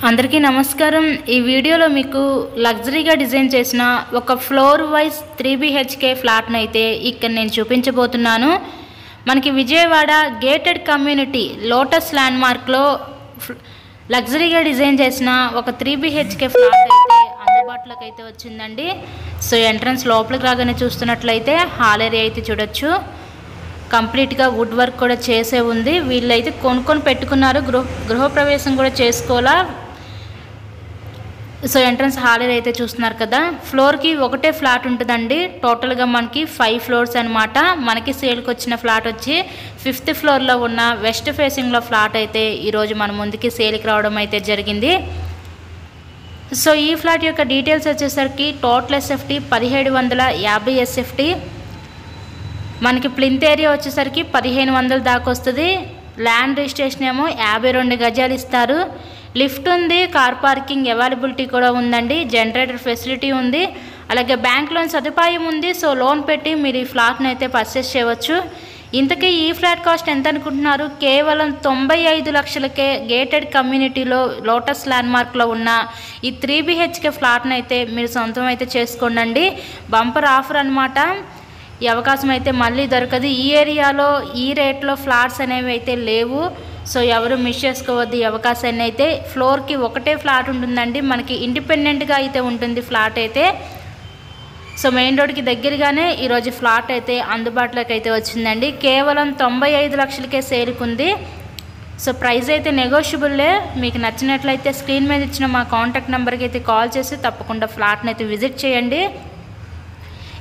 అందరికీ నమస్కారం। ఈ వీడియోలో మీకు లగ్జరీగా డిజైన్ చేసిన ఒక ఫ్లోర్ వైజ్ 3 BHK ఫ్లాట్ నైతే ఇక్కడ నేను చూపించబోతున్నాను। మనకి Vijayawada gated community lotus land mark లో లగ్జరీగా డిజైన్ చేసిన ఒక 3 BHK ఫ్లాట్ అయితే అందుబాటులోకి అయితే వచ్చిందండి। సో ఎంట్రన్స్ లోపలికి రాగానే చూస్తున్నట్లయితే హాల్ ఏరియా అయితే చూడొచ్చు। కంప్లీట్ గా వుడ్ వర్క్ కూడా చేసే ఉంది। వీళ్ళైతే కొనుక్కొని పెట్టుకున్నారు, గృహప్రవేశం కూడా చేసుకోవాలా। సో ఎంట్రన్స్ హాల్ ఏరియా అయితే చూస్తున్నారు కదా। ఫ్లోర్ కి ఒకటే ఫ్లాట్ ఉంటుందండి। టోటల్ గా మనకి 5 ఫ్లోర్స్ అన్నమాట। మనకి సేల్ కి వచ్చిన ఫ్లాట్ వచ్చి 5th ఫ్లోర్ లో ఉన్న వెస్ట్ ఫేసింగ్ లో ఫ్లాట్ అయితే ఈ రోజు మన ముందుకి సేల్ కి రావడం అయితే జరిగింది। సో ఈ ఫ్లాట్ యొక్క డీటెయిల్స్ వచ్చేసరికి టోటల్ SFT 1750 SFT, మనకి ప్లింత్ ఏరియా వచ్చేసరికి 1500 దాకా వస్తుంది। ల్యాండ్ రిజిస్ట్రేషన్ ఏమో 52 గజాలు ఇస్తారు। లిఫ్ట్ ఉంది, కార్ పార్కింగ్ అవైలబిలిటీ కూడా ఉందండి, జనరేటర్ ఫెసిలిటీ ఉంది, అలాగే బ్యాంక్ లోన్ సదుపాయం ఉంది। సో లోన్ పెట్టి మీరు ఈ ఫ్లాట్ని అయితే పర్చేస్ చేయవచ్చు। ఇంతకీ ఈ ఫ్లాట్ కాస్ట్ ఎంత అనుకుంటున్నారు? కేవలం 95 లక్షలకే గేటెడ్ కమ్యూనిటీలో లోటస్ ల్యాండ్ మార్క్లో ఉన్న ఈ 3 BHK ఫ్లాట్ని అయితే మీరు సొంతం అయితే చేసుకోండి। బంపర్ ఆఫర్ అన్నమాట। ఈ అవకాశం అయితే మళ్ళీ దొరకదు। ఈ ఏరియాలో ఈ రేట్లో ఫ్లాట్స్ అనేవి అయితే లేవు। సో ఎవరు మిస్ చేసుకోవద్దు ఈ అవకాశాన్ని అయితే। ఫ్లోర్కి ఒకటే ఫ్లాట్ ఉంటుందండి, మనకి ఇండిపెండెంట్గా అయితే ఉంటుంది ఫ్లాట్ అయితే। సో మెయిన్ రోడ్కి దగ్గరగానే ఈరోజు ఫ్లాట్ అయితే అందుబాటులోకి అయితే వచ్చిందండి। కేవలం 95 లక్షలకే సేల్కుంది। సో ప్రైస్ అయితే నెగోషియబుల్లే। మీకు నచ్చినట్లయితే స్క్రీన్ మీద ఇచ్చిన మా కాంటాక్ట్ నెంబర్కి అయితే కాల్ చేసి తప్పకుండా ఫ్లాట్ని అయితే విజిట్ చేయండి।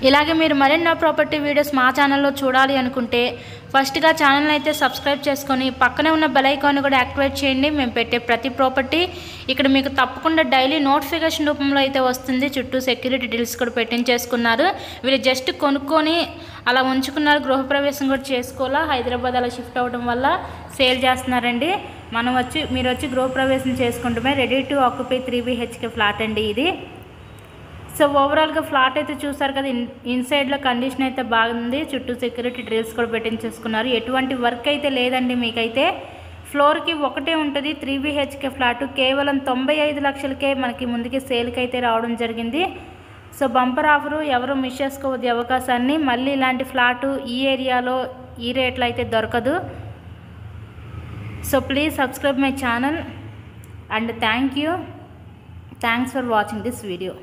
ఇలాగే మీరు మరెన్నో ప్రాపర్టీ వీడియోస్ మా ఛానల్లో చూడాలి అనుకుంటే ఫస్ట్గా ఛానల్ని అయితే సబ్స్క్రైబ్ చేసుకొని పక్కనే ఉన్న బెల్ ఐకాన్ కూడా యాక్టివేట్ చేయండి। మేము పెట్టే ప్రతి ప్రాపర్టీ ఇక్కడ మీకు తప్పకుండా డైలీ నోటిఫికేషన్ రూపంలో అయితే వస్తుంది। చుట్టూ సెక్యూరిటీ డీటెయిల్స్ కూడా పెట్టించేసుకున్నారు। వీళ్ళు జస్ట్ కొనుక్కొని అలా ఉంచుకున్నారు, గృహప్రవేశం కూడా చేసుకోవాలా। హైదరాబాద్ అలా షిఫ్ట్ అవ్వడం వల్ల సేల్ చేస్తున్నారండి। మీరు వచ్చి గృహప్రవేశం చేసుకుంటమే ready to occupy 3 BHK flat అండి ఇది। సో ఓవరాల్గా ఫ్లాట్ అయితే చూసారు కదా, ఇన్సైడ్లో కండిషన్ అయితే బాగుంది, చుట్టూ సెక్యూరిటీ డ్రిల్స్ కూడా పెట్టించేసుకున్నారు। ఎటువంటి వర్క్ అయితే లేదండి మీకైతే। ఫ్లోర్కి ఒకటే ఉంటుంది 3 BHK ఫ్లాట్, కేవలం 95 లక్షలకే మనకి ముందుకి సేల్కి అయితే రావడం జరిగింది। సో బంపర్ ఆఫరు, ఎవరు మిస్ చేసుకోవద్దు అవకాశాన్ని। మళ్ళీ ఇలాంటి ఫ్లాటు ఈ ఏరియాలో ఈ రేట్లో అయితే దొరకదు। So please subscribe my channel and thanks for watching this video.